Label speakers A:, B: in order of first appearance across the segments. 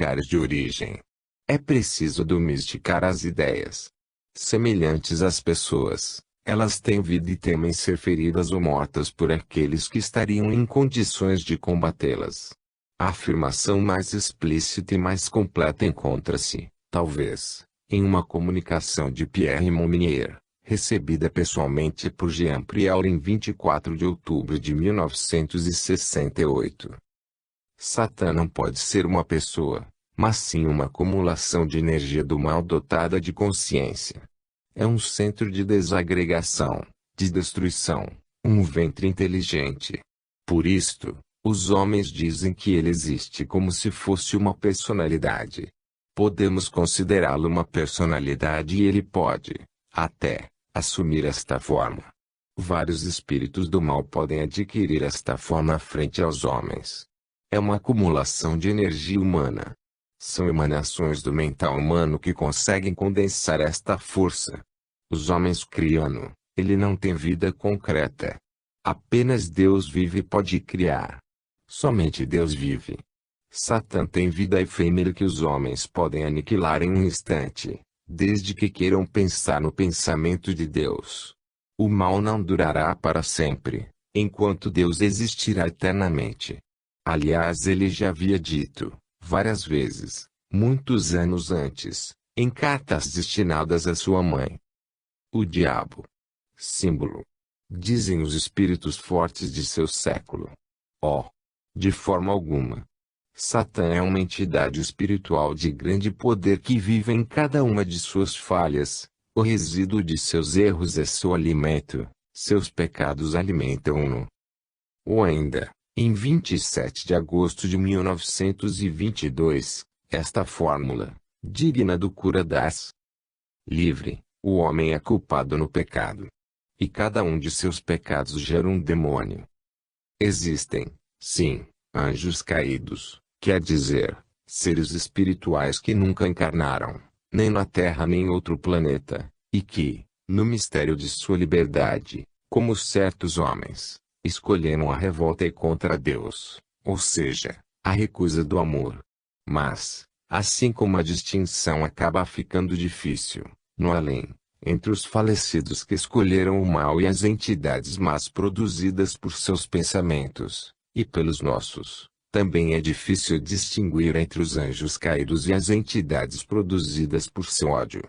A: áreas de origem. É preciso domesticar as ideias. Semelhantes às pessoas, elas têm vida e temem ser feridas ou mortas por aqueles que estariam em condições de combatê-las. A afirmação mais explícita e mais completa encontra-se, talvez, em uma comunicação de Pierre Mominier, recebida pessoalmente por Jean Prieur em 24 de outubro de 1968. Satã não pode ser uma pessoa, mas sim uma acumulação de energia do mal dotada de consciência. É um centro de desagregação, de destruição, um ventre inteligente. Por isto, os homens dizem que ele existe como se fosse uma personalidade. Podemos considerá-lo uma personalidade e ele pode, até, assumir esta forma. Vários espíritos do mal podem adquirir esta forma frente aos homens. É uma acumulação de energia humana. São emanações do mental humano que conseguem condensar esta força. Os homens criam-no, ele não tem vida concreta. Apenas Deus vive e pode criar. Somente Deus vive. Satã tem vida efêmera que os homens podem aniquilar em um instante, desde que queiram pensar no pensamento de Deus. O mal não durará para sempre, enquanto Deus existirá eternamente. Aliás, ele já havia dito, várias vezes, muitos anos antes, em cartas destinadas à sua mãe. O diabo. Símbolo. Dizem os espíritos fortes de seu século. Oh! De forma alguma. Satã é uma entidade espiritual de grande poder que vive em cada uma de suas falhas. O resíduo de seus erros é seu alimento, seus pecados alimentam-no. Ou ainda, em 27 de agosto de 1922, esta fórmula, digna do cura das livre, o homem é culpado no pecado. E cada um de seus pecados gera um demônio. Existem, sim, anjos caídos, quer dizer, seres espirituais que nunca encarnaram, nem na Terra nem em outro planeta, e que, no mistério de sua liberdade, como certos homens, escolheram a revolta e contra Deus, ou seja, a recusa do amor. Mas, assim como a distinção acaba ficando difícil, no além, entre os falecidos que escolheram o mal e as entidades más produzidas por seus pensamentos, e pelos nossos, também é difícil distinguir entre os anjos caídos e as entidades produzidas por seu ódio.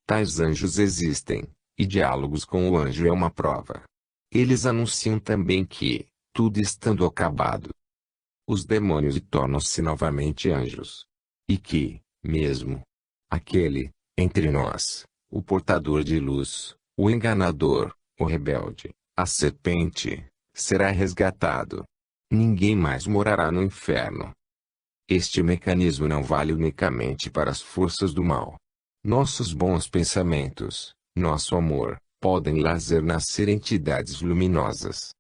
A: Tais anjos existem, e diálogos com o anjo é uma prova. Eles anunciam também que, tudo estando acabado, os demônios tornam-se novamente anjos. E que, mesmo, aquele, entre nós, o portador de luz, o enganador, o rebelde, a serpente, será resgatado. Ninguém mais morará no inferno. Este mecanismo não vale unicamente para as forças do mal. Nossos bons pensamentos, nosso amor, podem fazer nascer entidades luminosas.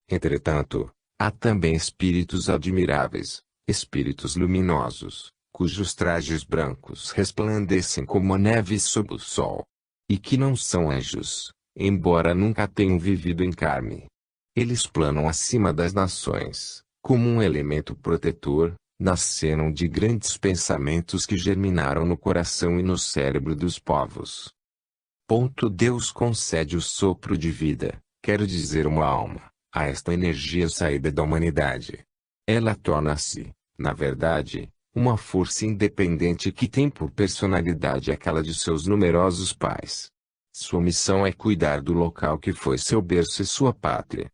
A: Entretanto, há também espíritos admiráveis, espíritos luminosos, cujos trajes brancos resplandecem como a neve sob o sol. E que não são anjos, embora nunca tenham vivido em carne. Eles planam acima das nações, como um elemento protetor, nasceram de grandes pensamentos que germinaram no coração e no cérebro dos povos. Deus concede o sopro de vida, quero dizer uma alma, a esta energia saída da humanidade. Ela torna-se, na verdade, uma força independente que tem por personalidade aquela de seus numerosos pais. Sua missão é cuidar do local que foi seu berço e sua pátria.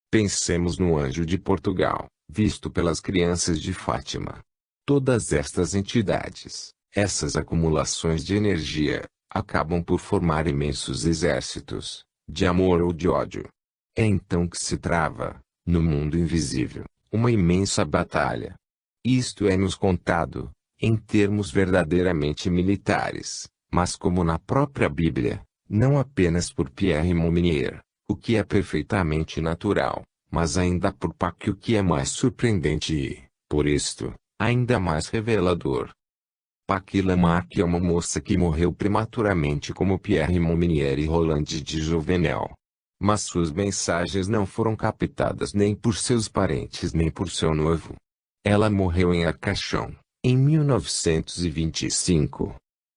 A: Pensemos no anjo de Portugal, visto pelas crianças de Fátima. Todas estas entidades, essas acumulações de energia, acabam por formar imensos exércitos, de amor ou de ódio. É então que se trava, no mundo invisível, uma imensa batalha. Isto é-nos contado, em termos verdadeiramente militares, mas como na própria Bíblia, não apenas por Pierre Mominier, o que é perfeitamente natural, mas ainda por Paque, o que é mais surpreendente e, por isto, ainda mais revelador. Paque Lamarck é uma moça que morreu prematuramente como Pierre Mominier e Roland de Jouvenel. Mas suas mensagens não foram captadas nem por seus parentes nem por seu noivo. Ela morreu em Arcachon, Em 1925,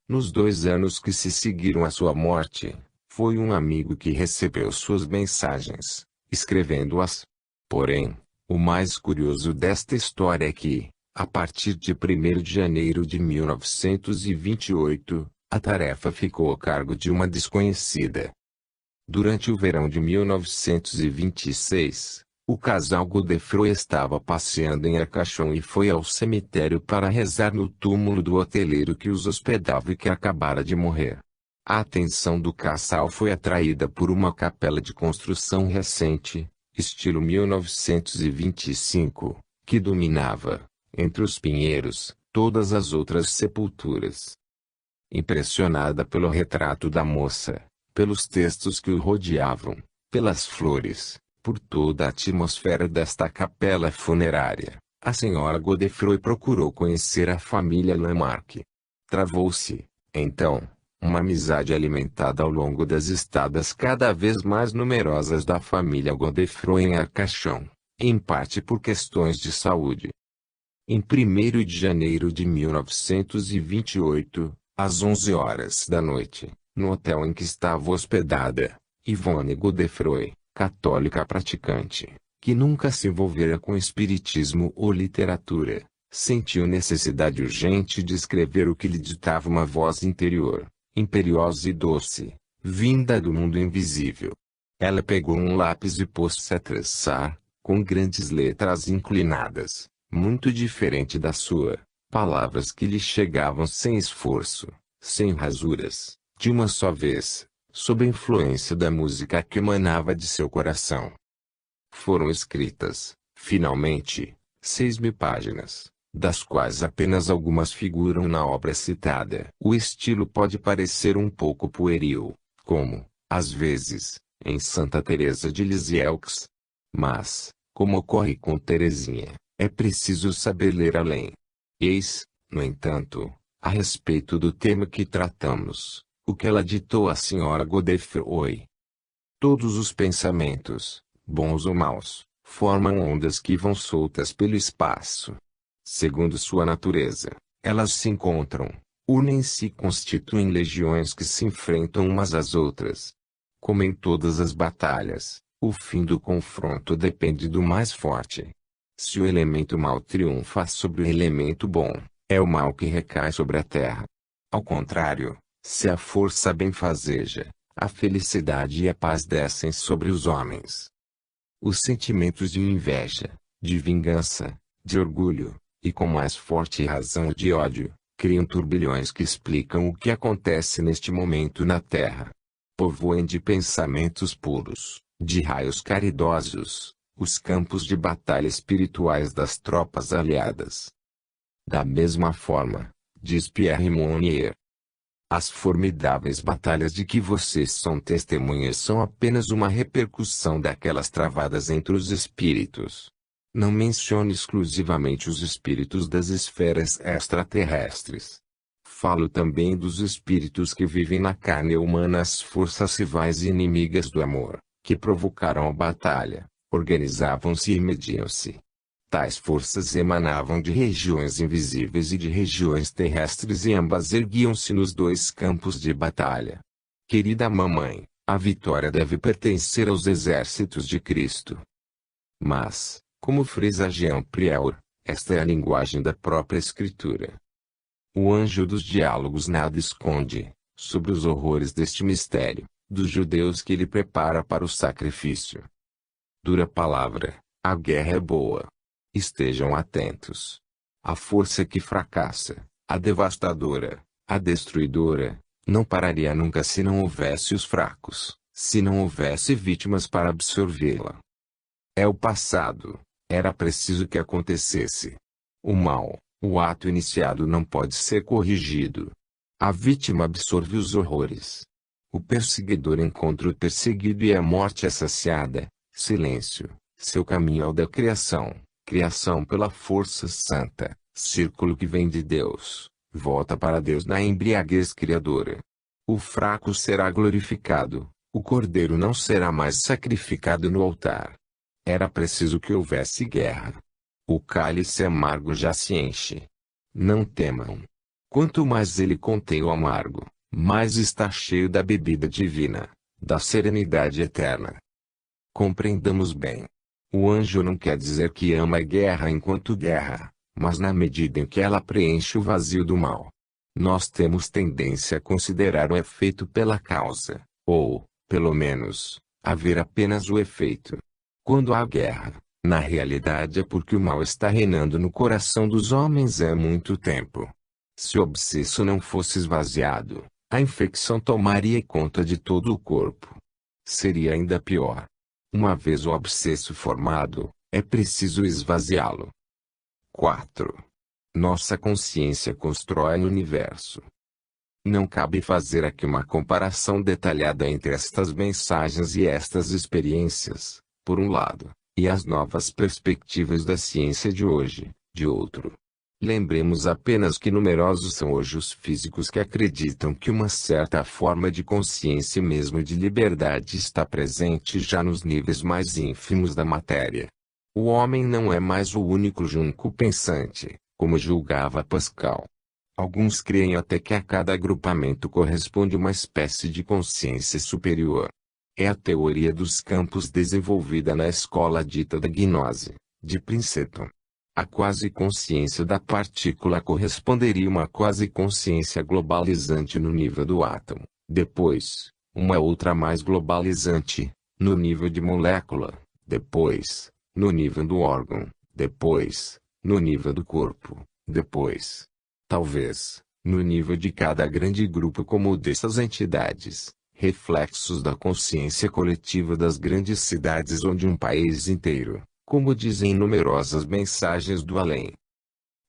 A: nos 2 anos que se seguiram à sua morte, foi um amigo que recebeu suas mensagens, escrevendo-as. Porém, o mais curioso desta história é que, a partir de 1º de janeiro de 1928, a tarefa ficou a cargo de uma desconhecida. Durante o verão de 1926, o casal Godefroy estava passeando em Arcachon e foi ao cemitério para rezar no túmulo do hoteleiro que os hospedava e que acabara de morrer. A atenção do casal foi atraída por uma capela de construção recente, estilo 1925, que dominava, entre os pinheiros, todas as outras sepulturas. Impressionada pelo retrato da moça, pelos textos que o rodeavam, pelas flores, por toda a atmosfera desta capela funerária, a senhora Godefroy procurou conhecer a família Lamarck. Travou-se, então, uma amizade alimentada ao longo das estadas cada vez mais numerosas da família Godefroy em Arcachon, em parte por questões de saúde. Em 1º de janeiro de 1928, às 11 horas da noite, no hotel em que estava hospedada, Yvonne Godefroy, católica praticante, que nunca se envolvera com espiritismo ou literatura, sentiu necessidade urgente de escrever o que lhe ditava uma voz interior, imperiosa e doce, vinda do mundo invisível. Ela pegou um lápis e pôs-se a traçar, com grandes letras inclinadas, muito diferente da sua, palavras que lhe chegavam sem esforço, sem rasuras, de uma só vez, sob a influência da música que emanava de seu coração. Foram escritas, finalmente, 6.000 páginas, das quais apenas algumas figuram na obra citada. O estilo pode parecer um pouco pueril, como, às vezes, em Santa Teresa de Lisieux. Mas, como ocorre com Teresinha, é preciso saber ler além. Eis, no entanto, a respeito do tema que tratamos, o que ela ditou à senhora Godefroy. Todos os pensamentos, bons ou maus, formam ondas que vão soltas pelo espaço. Segundo sua natureza, elas se encontram, unem-se e constituem legiões que se enfrentam umas às outras. Como em todas as batalhas, o fim do confronto depende do mais forte. Se o elemento mau triunfa sobre o elemento bom, é o mal que recai sobre a terra. Ao contrário, se a força benfazeja, a felicidade e a paz descem sobre os homens. Os sentimentos de inveja, de vingança, de orgulho, e com mais forte razão de ódio, criam turbilhões que explicam o que acontece neste momento na Terra. Povoem de pensamentos puros, de raios caridosos, os campos de batalha espirituais das tropas aliadas. Da mesma forma, diz Pierre Monnier, as formidáveis batalhas de que vocês são testemunhas são apenas uma repercussão daquelas travadas entre os espíritos. Não mencione exclusivamente os espíritos das esferas extraterrestres. Falo também dos espíritos que vivem na carne humana, as forças rivais e inimigas do amor, que provocaram a batalha, organizavam-se e mediam-se. Tais forças emanavam de regiões invisíveis e de regiões terrestres e ambas erguiam-se nos dois campos de batalha. Querida mamãe, a vitória deve pertencer aos exércitos de Cristo. Mas, como frisa Jean Prieur, esta é a linguagem da própria Escritura. O anjo dos diálogos nada esconde, sobre os horrores deste mistério, dos judeus que ele prepara para o sacrifício. Dura palavra, a guerra é boa. Estejam atentos. A força que fracassa, a devastadora, a destruidora, não pararia nunca se não houvesse os fracos, se não houvesse vítimas para absorvê-la. É o passado. Era preciso que acontecesse. O mal, o ato iniciado não pode ser corrigido. A vítima absorve os horrores. O perseguidor encontra o perseguido e a morte é saciada. Silêncio, seu caminho é o da criação, criação pela força santa, círculo que vem de Deus, volta para Deus na embriaguez criadora. O fraco será glorificado, o cordeiro não será mais sacrificado no altar. Era preciso que houvesse guerra. O cálice amargo já se enche. Não temam. Quanto mais ele contém o amargo, mais está cheio da bebida divina, da serenidade eterna. Compreendamos bem. O anjo não quer dizer que ama a guerra enquanto guerra, mas na medida em que ela preenche o vazio do mal. Nós temos tendência a considerar o efeito pela causa, ou, pelo menos, a ver apenas o efeito. Quando há guerra, na realidade é porque o mal está reinando no coração dos homens há muito tempo. Se o abscesso não fosse esvaziado, a infecção tomaria conta de todo o corpo. Seria ainda pior. Uma vez o abscesso formado, é preciso esvaziá-lo. 4. Nossa consciência constrói o universo. Não cabe fazer aqui uma comparação detalhada entre estas mensagens e estas experiências, por um lado, e as novas perspectivas da ciência de hoje, de outro. Lembremos apenas que numerosos são hoje os físicos que acreditam que uma certa forma de consciência e mesmo de liberdade está presente já nos níveis mais ínfimos da matéria. O homem não é mais o único junco pensante, como julgava Pascal. Alguns creem até que a cada agrupamento corresponde uma espécie de consciência superior. É a teoria dos campos desenvolvida na escola dita da gnose, de Princeton. A quase-consciência da partícula corresponderia a uma quase-consciência globalizante no nível do átomo, depois, uma outra mais globalizante, no nível de molécula, depois, no nível do órgão, depois, no nível do corpo, depois, talvez, no nível de cada grande grupo como o dessas entidades, reflexos da consciência coletiva das grandes cidades onde um país inteiro, como dizem numerosas mensagens do além.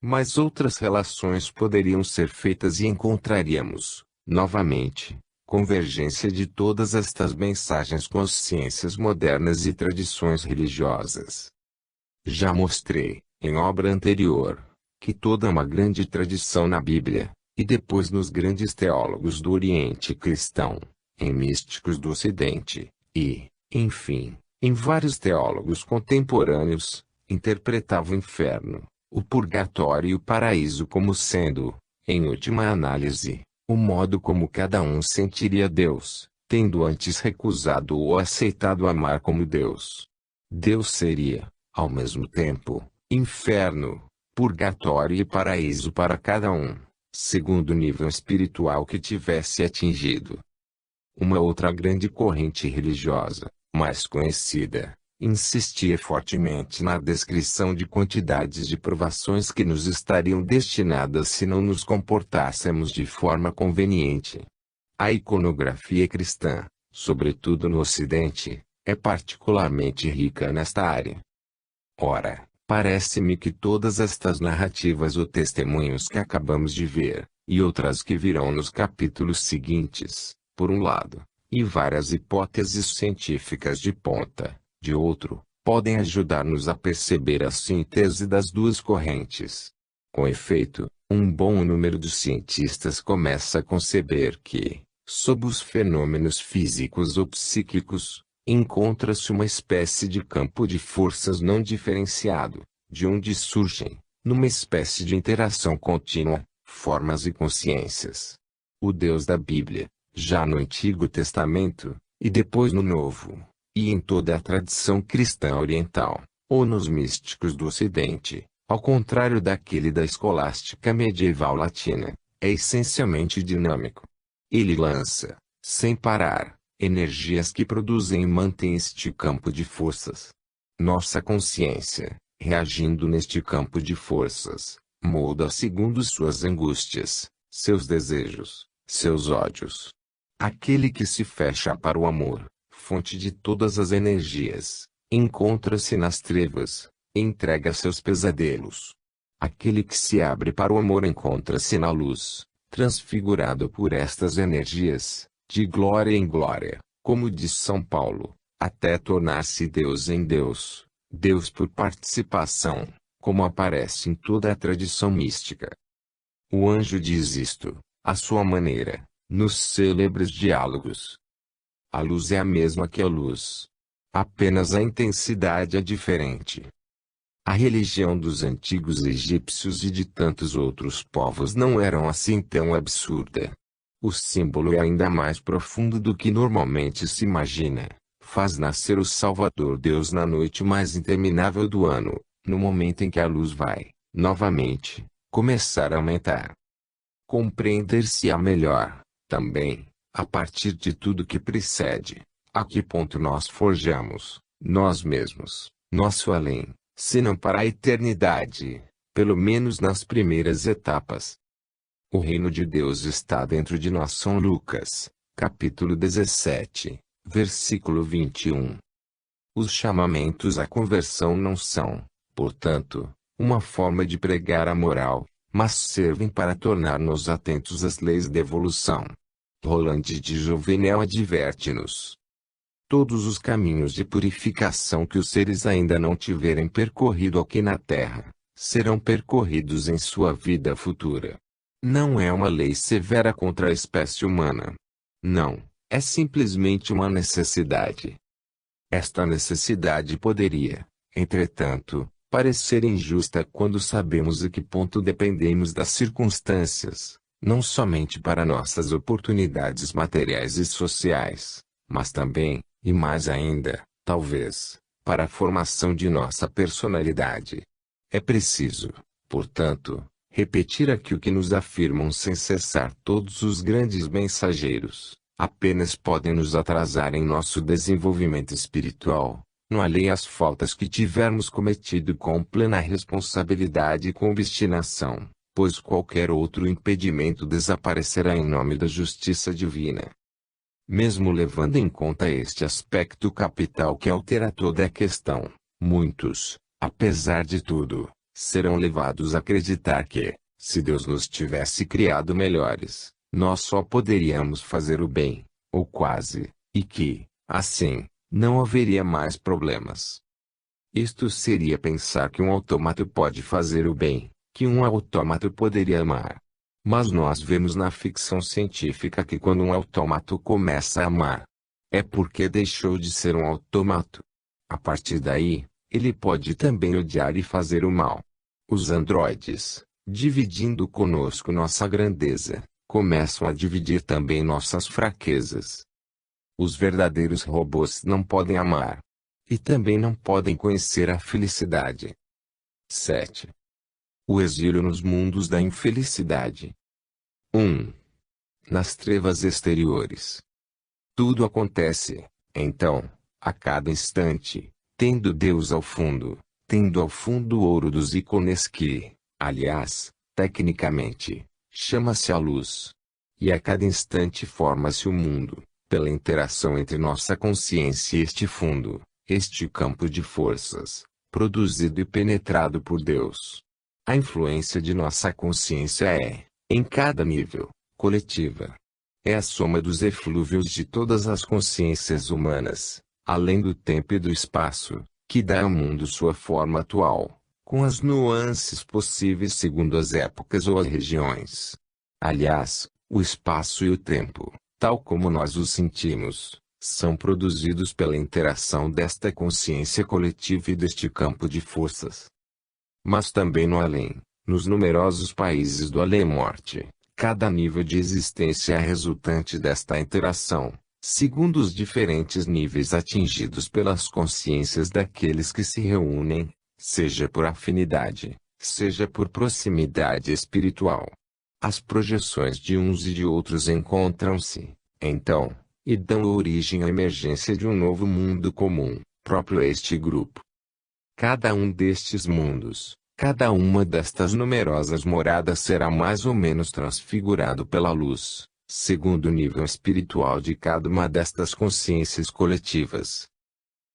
A: Mas outras relações poderiam ser feitas e encontraríamos, novamente, convergência de todas estas mensagens com as ciências modernas e tradições religiosas. Já mostrei, em obra anterior, que toda uma grande tradição na Bíblia, e depois nos grandes teólogos do Oriente cristão, em místicos do Ocidente, e, enfim, em vários teólogos contemporâneos, interpretava o inferno, o purgatório e o paraíso como sendo, em última análise, o modo como cada um sentiria Deus, tendo antes recusado ou aceitado amar como Deus. Deus seria, ao mesmo tempo, inferno, purgatório e paraíso para cada um, segundo o nível espiritual que tivesse atingido. Uma outra grande corrente religiosa, mais conhecida, insistia fortemente na descrição de quantidades de provações que nos estariam destinadas se não nos comportássemos de forma conveniente. A iconografia cristã, sobretudo no Ocidente, é particularmente rica nesta área. Ora, parece-me que todas estas narrativas ou testemunhos que acabamos de ver, e outras que virão nos capítulos seguintes, por um lado, e várias hipóteses científicas de ponta, de outro, podem ajudar-nos a perceber a síntese das duas correntes. Com efeito, um bom número de cientistas começa a conceber que, sob os fenômenos físicos ou psíquicos, encontra-se uma espécie de campo de forças não diferenciado, de onde surgem, numa espécie de interação contínua, formas e consciências. O Deus da Bíblia, já no Antigo Testamento, e depois no Novo, e em toda a tradição cristã oriental, ou nos místicos do Ocidente, ao contrário daquele da escolástica medieval latina, é essencialmente dinâmico. Ele lança, sem parar, energias que produzem e mantêm este campo de forças. Nossa consciência, reagindo neste campo de forças, molda segundo suas angústias, seus desejos, seus ódios. Aquele que se fecha para o amor, fonte de todas as energias, encontra-se nas trevas, entrega seus pesadelos. Aquele que se abre para o amor encontra-se na luz, transfigurado por estas energias, de glória em glória, como diz São Paulo, até tornar-se Deus em Deus, Deus por participação, como aparece em toda a tradição mística. O anjo diz isto, à sua maneira, nos célebres diálogos. A luz é a mesma que a luz. Apenas a intensidade é diferente. A religião dos antigos egípcios e de tantos outros povos não era assim tão absurda. O símbolo é ainda mais profundo do que normalmente se imagina. Faz nascer o Salvador Deus na noite mais interminável do ano, no momento em que a luz vai, novamente, começar a aumentar. Compreender-se-á melhor, também, a partir de tudo que precede, a que ponto nós forjamos, nós mesmos, nosso além, se não para a eternidade, pelo menos nas primeiras etapas. O reino de Deus está dentro de nós. São Lucas, capítulo 17, versículo 21. Os chamamentos à conversão não são, portanto, uma forma de pregar a moral, mas servem para tornar-nos atentos às leis da evolução. Roland de Jouvenel adverte-nos. Todos os caminhos de purificação que os seres ainda não tiverem percorrido aqui na Terra, serão percorridos em sua vida futura. Não é uma lei severa contra a espécie humana. Não, é simplesmente uma necessidade. Esta necessidade poderia, entretanto, parecer injusta quando sabemos a que ponto dependemos das circunstâncias, não somente para nossas oportunidades materiais e sociais, mas também, e mais ainda, talvez, para a formação de nossa personalidade. É preciso, portanto, repetir aqui o que nos afirmam sem cessar todos os grandes mensageiros: apenas podem nos atrasar em nosso desenvolvimento espiritual, não alheie às faltas que tivermos cometido com plena responsabilidade e com obstinação, pois qualquer outro impedimento desaparecerá em nome da justiça divina. Mesmo levando em conta este aspecto capital que altera toda a questão, muitos, apesar de tudo, serão levados a acreditar que, se Deus nos tivesse criado melhores, nós só poderíamos fazer o bem, ou quase, e que, assim, não haveria mais problemas. Isto seria pensar que um autômato pode fazer o bem, que um autômato poderia amar. Mas nós vemos na ficção científica que quando um autômato começa a amar, é porque deixou de ser um autômato. A partir daí, ele pode também odiar e fazer o mal. Os androides, dividindo conosco nossa grandeza, começam a dividir também nossas fraquezas. Os verdadeiros robôs não podem amar. E também não podem conhecer a felicidade. 7. O exílio nos mundos da infelicidade. 1. Nas trevas exteriores. Tudo acontece, então, a cada instante, tendo Deus ao fundo, tendo ao fundo o ouro dos ícones que, aliás, tecnicamente, chama-se a luz. E a cada instante forma-se o mundo, pela interação entre nossa consciência e este fundo, este campo de forças, produzido e penetrado por Deus. A influência de nossa consciência é, em cada nível, coletiva. É a soma dos eflúvios de todas as consciências humanas, além do tempo e do espaço, que dá ao mundo sua forma atual, com as nuances possíveis segundo as épocas ou as regiões. Aliás, o espaço e o tempo, tal como nós os sentimos, são produzidos pela interação desta consciência coletiva e deste campo de forças. Mas também no além, nos numerosos países do além-morte, cada nível de existência é resultante desta interação, segundo os diferentes níveis atingidos pelas consciências daqueles que se reúnem, seja por afinidade, seja por proximidade espiritual. As projeções de uns e de outros encontram-se, então, e dão origem à emergência de um novo mundo comum, próprio a este grupo. Cada um destes mundos, cada uma destas numerosas moradas será mais ou menos transfigurado pela luz, segundo o nível espiritual de cada uma destas consciências coletivas.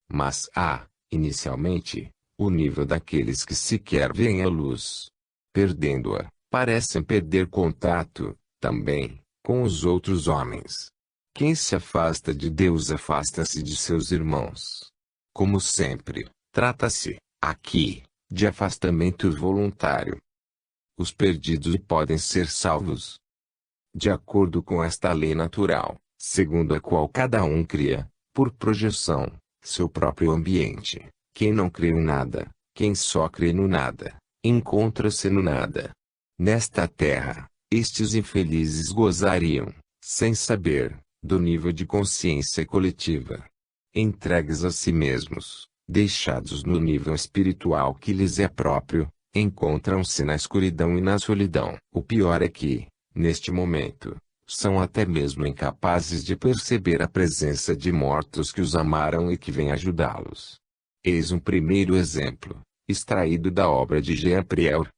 A: Mas há, inicialmente, o nível daqueles que sequer veem a luz. Perdendo-a, parecem perder contato, também, com os outros homens. Quem se afasta de Deus afasta-se de seus irmãos. Como sempre, trata-se, aqui, de afastamento voluntário. Os perdidos podem ser salvos. De acordo com esta lei natural, segundo a qual cada um cria, por projeção, seu próprio ambiente, quem não crê em nada, Quem só crê no nada, encontra-se no nada. Nesta terra, estes infelizes gozariam, sem saber, do nível de consciência coletiva. Entregues a si mesmos, deixados no nível espiritual que lhes é próprio, encontram-se na escuridão e na solidão. O pior é que, neste momento, são até mesmo incapazes de perceber a presença de mortos que os amaram e que vêm ajudá-los. Eis um primeiro exemplo, extraído da obra de Jean Prieur.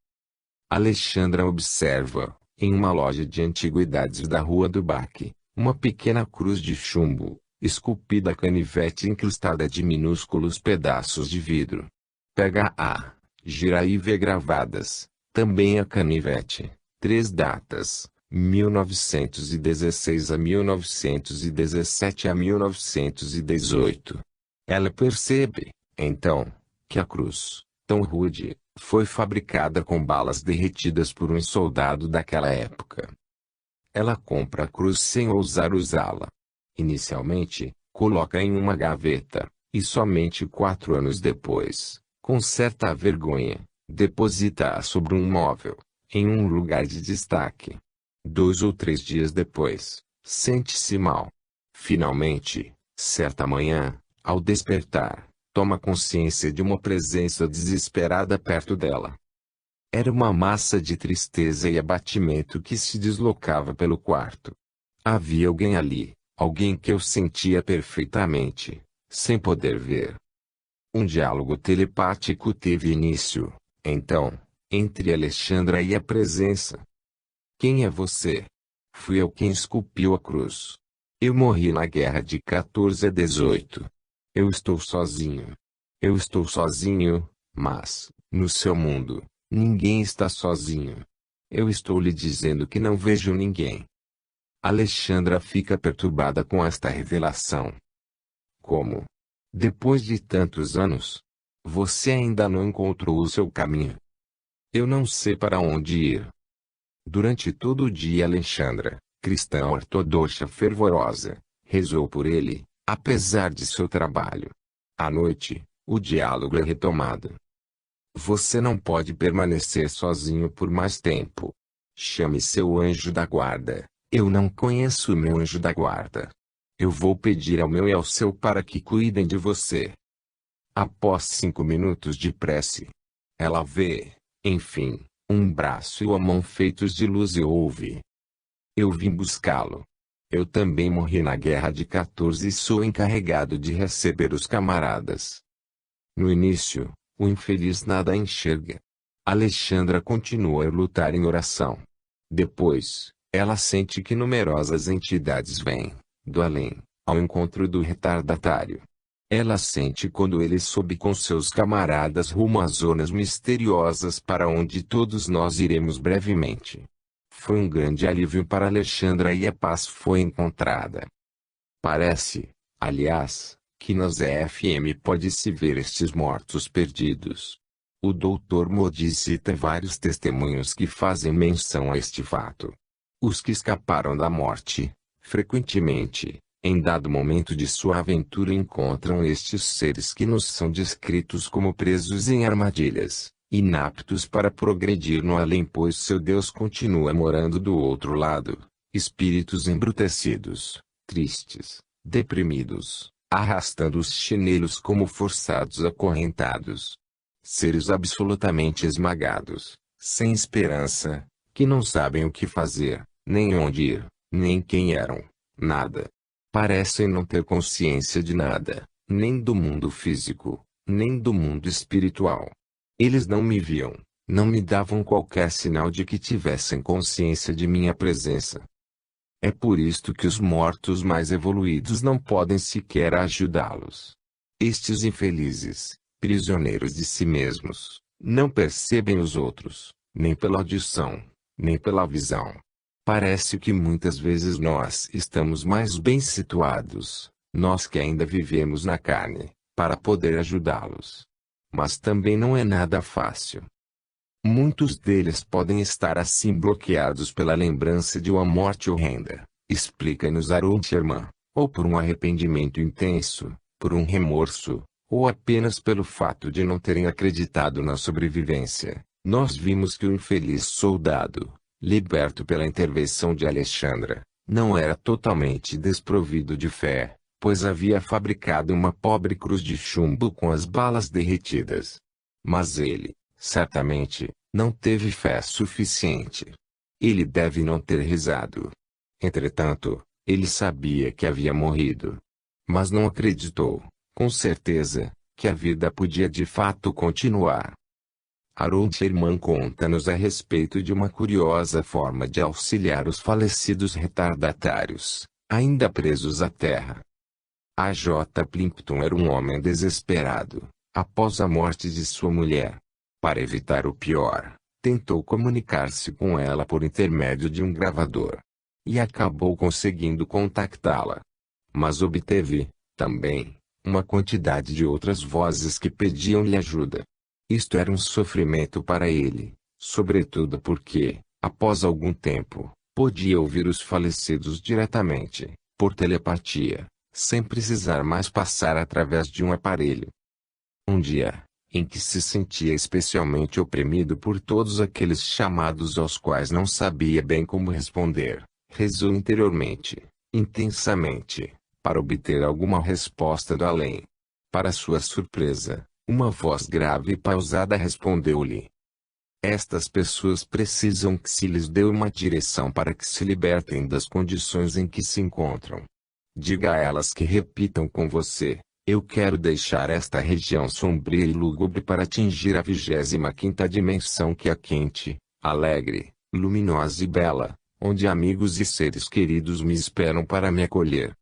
A: Alexandra observa, em uma loja de antiguidades da Rua do Bac, uma pequena cruz de chumbo, esculpida a canivete incrustada de minúsculos pedaços de vidro. Pega a, gira e vê gravadas, também a canivete, 3 datas, 1916 a 1917 a 1918. Ela percebe, então, que a cruz, tão rude, foi fabricada com balas derretidas por um soldado daquela época. Ela compra a cruz sem ousar usá-la. Inicialmente, coloca em uma gaveta, e somente 4 anos depois, com certa vergonha, deposita-a sobre um móvel, em um lugar de destaque. 2 ou 3 dias depois, sente-se mal. Finalmente, certa manhã, ao despertar, toma consciência de uma presença desesperada perto dela. Era uma massa de tristeza e abatimento que se deslocava pelo quarto. Havia alguém ali, alguém que eu sentia perfeitamente, sem poder ver. Um diálogo telepático teve início, então, entre Alexandra e a presença. Quem é você? Fui eu quem esculpiu a cruz. Eu morri na guerra de 14 a 18. Eu estou sozinho. Eu estou sozinho, mas, no seu mundo, ninguém está sozinho. Eu estou lhe dizendo que não vejo ninguém. Alexandra fica perturbada com esta revelação. Como? Depois de tantos anos, você ainda não encontrou o seu caminho? Eu não sei para onde ir. Durante todo o dia Alexandra, cristã ortodoxa fervorosa, rezou por ele, apesar de seu trabalho. À noite, o diálogo é retomado. Você não pode permanecer sozinho por mais tempo. Chame seu anjo da guarda. Eu não conheço o meu anjo da guarda. Eu vou pedir ao meu e ao seu para que cuidem de você. Após 5 minutos de prece, ela vê, enfim, um braço e uma mão feitos de luz e ouve. Eu vim buscá-lo. Eu também morri na guerra de 14 e sou encarregado de receber os camaradas. No início, o infeliz nada enxerga. Alexandra continua a lutar em oração. Depois, ela sente que numerosas entidades vêm, do além, ao encontro do retardatário. Ela sente quando ele sobe com seus camaradas rumo às zonas misteriosas para onde todos nós iremos brevemente. Foi um grande alívio para Alexandra e a paz foi encontrada. Parece, aliás, que nas EFM pode-se ver estes mortos perdidos. O Dr. Modi cita vários testemunhos que fazem menção a este fato. Os que escaparam da morte, frequentemente, em dado momento de sua aventura encontram estes seres que nos são descritos como presos em armadilhas, inaptos para progredir no além pois seu Deus continua morando do outro lado, espíritos embrutecidos, tristes, deprimidos, arrastando os chinelos como forçados acorrentados. Seres absolutamente esmagados, sem esperança, que não sabem o que fazer, nem onde ir, nem quem eram, nada. Parecem não ter consciência de nada, nem do mundo físico, nem do mundo espiritual. Eles não me viam, não me davam qualquer sinal de que tivessem consciência de minha presença. É por isto que os mortos mais evoluídos não podem sequer ajudá-los. Estes infelizes, prisioneiros de si mesmos, não percebem os outros, nem pela audição, nem pela visão. Parece que muitas vezes nós estamos mais bem situados, nós que ainda vivemos na carne, para poder ajudá-los. Mas também não é nada fácil. Muitos deles podem estar assim bloqueados pela lembrança de uma morte horrenda, explica-nos Arun Sharma, ou por um arrependimento intenso, por um remorso, ou apenas pelo fato de não terem acreditado na sobrevivência, nós vimos que o infeliz soldado, liberto pela intervenção de Alexandra, não era totalmente desprovido de fé, pois havia fabricado uma pobre cruz de chumbo com as balas derretidas. Mas ele, certamente, não teve fé suficiente. Ele deve não ter rezado. Entretanto, ele sabia que havia morrido. Mas não acreditou, com certeza, que a vida podia de fato continuar. Harold Sherman conta-nos a respeito de uma curiosa forma de auxiliar os falecidos retardatários, ainda presos à terra. A J. Plimpton era um homem desesperado, após a morte de sua mulher. Para evitar o pior, tentou comunicar-se com ela por intermédio de um gravador. E acabou conseguindo contactá-la. Mas obteve, também, uma quantidade de outras vozes que pediam-lhe ajuda. Isto era um sofrimento para ele, sobretudo porque, após algum tempo, podia ouvir os falecidos diretamente, por telepatia, sem precisar mais passar através de um aparelho. Um dia, em que se sentia especialmente oprimido por todos aqueles chamados aos quais não sabia bem como responder, rezou interiormente, intensamente, para obter alguma resposta do além. Para sua surpresa, uma voz grave e pausada respondeu-lhe: estas pessoas precisam que se lhes dê uma direção para que se libertem das condições em que se encontram. Diga a elas que repitam com você: eu quero deixar esta região sombria e lúgubre para atingir a 25ª dimensão, que é quente, alegre, luminosa e bela, onde amigos e seres queridos me esperam para me acolher.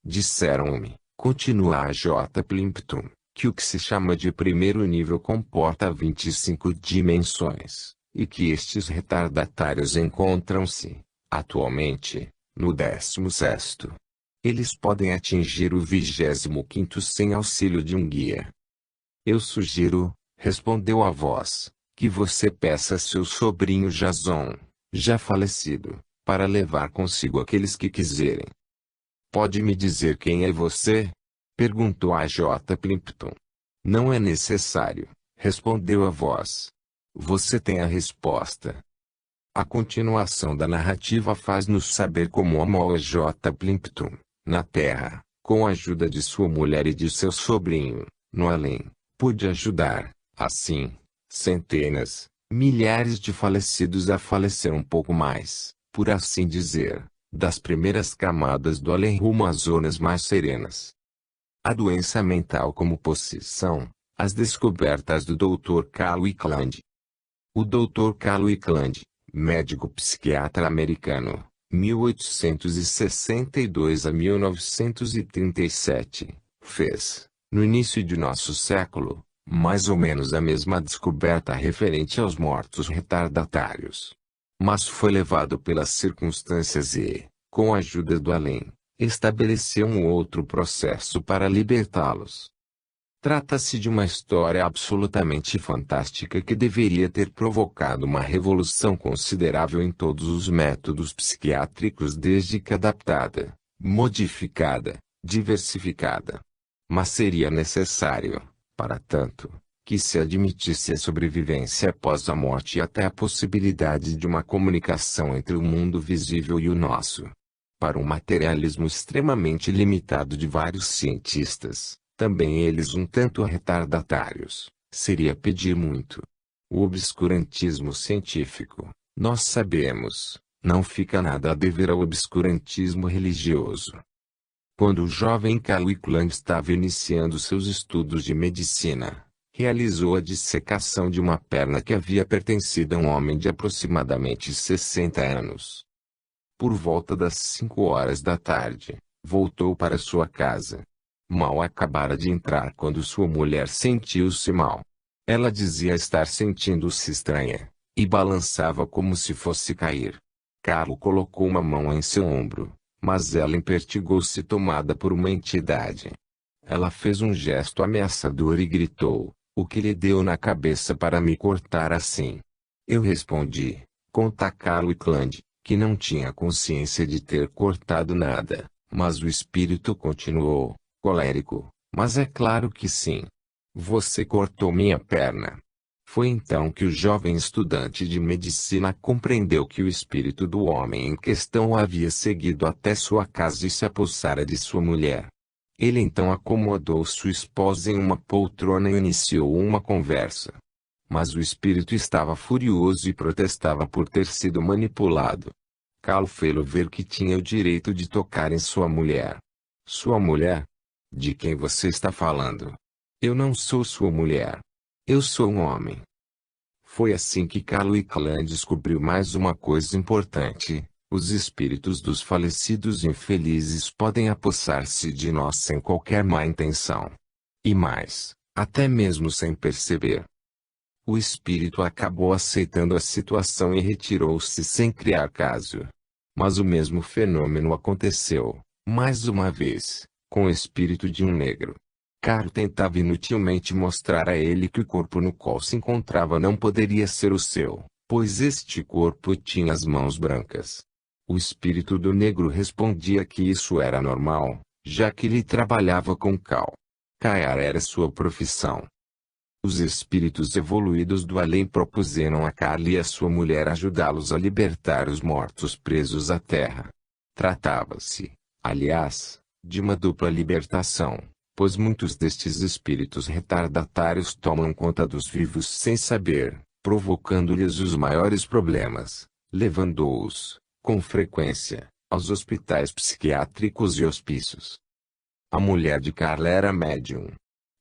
A: Disseram-me, continua a J. Plimpton, que o que se chama de primeiro nível comporta 25 dimensões, e que estes retardatários encontram-se, atualmente, no 16º. Eles podem atingir o 25º sem auxílio de um guia. Eu sugiro, respondeu a voz, que você peça a seu sobrinho Jason, já falecido, para levar consigo aqueles que quiserem. Pode me dizer quem é você? Perguntou a J. Plimpton. Não é necessário, respondeu a voz. Você tem a resposta. A continuação da narrativa faz-nos saber como amou a J. Plimpton, na Terra, com a ajuda de sua mulher e de seu sobrinho, no além, pôde ajudar, assim, centenas, milhares de falecidos a falecer um pouco mais, por assim dizer, das primeiras camadas do além rumo às zonas mais serenas. A doença mental como possessão, as descobertas do Dr. Carl Wickland. O Dr. Carl Wickland, médico psiquiatra americano, 1862 a 1937, fez, no início de nosso século, mais ou menos a mesma descoberta referente aos mortos retardatários. Mas foi levado pelas circunstâncias e, com a ajuda do além, estabeleceu um outro processo para libertá-los. Trata-se de uma história absolutamente fantástica que deveria ter provocado uma revolução considerável em todos os métodos psiquiátricos desde que adaptada, modificada, diversificada. Mas seria necessário, para tanto, que se admitisse a sobrevivência após a morte e até a possibilidade de uma comunicação entre o mundo visível e o nosso. Para um materialismo extremamente limitado de vários cientistas, também eles um tanto retardatários, seria pedir muito. O obscurantismo científico, nós sabemos, não fica nada a dever ao obscurantismo religioso. Quando o jovem Carl Wickland estava iniciando seus estudos de medicina, realizou a dissecação de uma perna que havia pertencido a um homem de aproximadamente 60 anos. Por volta das 5 horas da tarde, voltou para sua casa. Mal acabara de entrar quando sua mulher sentiu-se mal. Ela dizia estar sentindo-se estranha, e balançava como se fosse cair. Carlo colocou uma mão em seu ombro, mas ela impertigou-se tomada por uma entidade. Ela fez um gesto ameaçador e gritou: o que lhe deu na cabeça para me cortar assim? Eu respondi, conta Carl Wickland, que não tinha consciência de ter cortado nada, mas o espírito continuou, colérico: Mas é claro que sim. Você cortou minha perna. Foi então que o jovem estudante de medicina compreendeu que o espírito do homem em questão o havia seguido até sua casa e se apossara de sua mulher. Ele então acomodou sua esposa em uma poltrona e iniciou uma conversa. Mas o espírito estava furioso e protestava por ter sido manipulado. Cal fê-lo ver que tinha o direito de tocar em sua mulher. Sua mulher? De quem você está falando? Eu não sou sua mulher. Eu sou um homem. Foi assim que Kalu Iklan descobriu mais uma coisa importante. Os espíritos dos falecidos infelizes podem apossar-se de nós sem qualquer má intenção. E mais, até mesmo sem perceber. O espírito acabou aceitando a situação e retirou-se sem criar caso. Mas o mesmo fenômeno aconteceu, mais uma vez, com o espírito de um negro. Caro tentava inutilmente mostrar a ele que o corpo no qual se encontrava não poderia ser o seu, pois este corpo tinha as mãos brancas. O espírito do negro respondia que isso era normal, já que ele trabalhava com cal. Caiar era sua profissão. Os espíritos evoluídos do além propuseram a Carly e a sua mulher ajudá-los a libertar os mortos presos à terra. Tratava-se, aliás, de uma dupla libertação, pois muitos destes espíritos retardatários tomam conta dos vivos sem saber, provocando-lhes os maiores problemas, levando-os, com frequência, aos hospitais psiquiátricos e hospícios. A mulher de Carla era médium.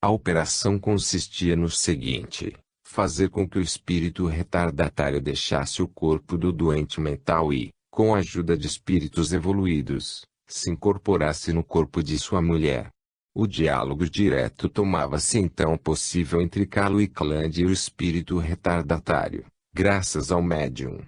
A: A operação consistia no seguinte: fazer com que o espírito retardatário deixasse o corpo do doente mental e, com a ajuda de espíritos evoluídos, se incorporasse no corpo de sua mulher. O diálogo direto tomava-se então possível entre Kalu Iklan e o espírito retardatário, graças ao médium.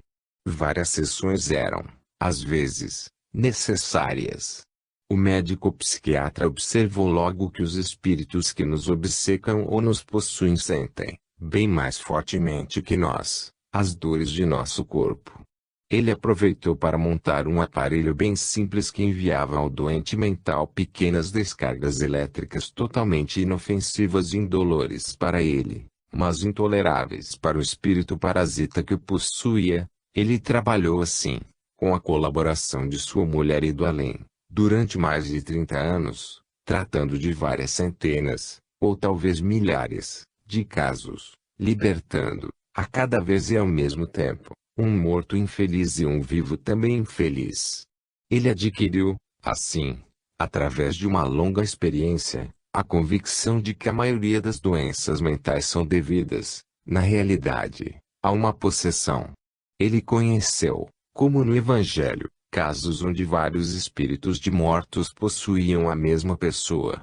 A: Várias sessões eram, às vezes, necessárias. O médico psiquiatra observou logo que os espíritos que nos obcecam ou nos possuem sentem, bem mais fortemente que nós, as dores de nosso corpo. Ele aproveitou para montar um aparelho bem simples que enviava ao doente mental pequenas descargas elétricas totalmente inofensivas e indolores para ele, mas intoleráveis para o espírito parasita que o possuía. Ele trabalhou assim, com a colaboração de sua mulher e do além, durante mais de 30 anos, tratando de várias centenas, ou talvez milhares, de casos, libertando, a cada vez e ao mesmo tempo, um morto infeliz e um vivo também infeliz. Ele adquiriu, assim, através de uma longa experiência, a convicção de que a maioria das doenças mentais são devidas, na realidade, a uma possessão. Ele conheceu, como no Evangelho, casos onde vários espíritos de mortos possuíam a mesma pessoa.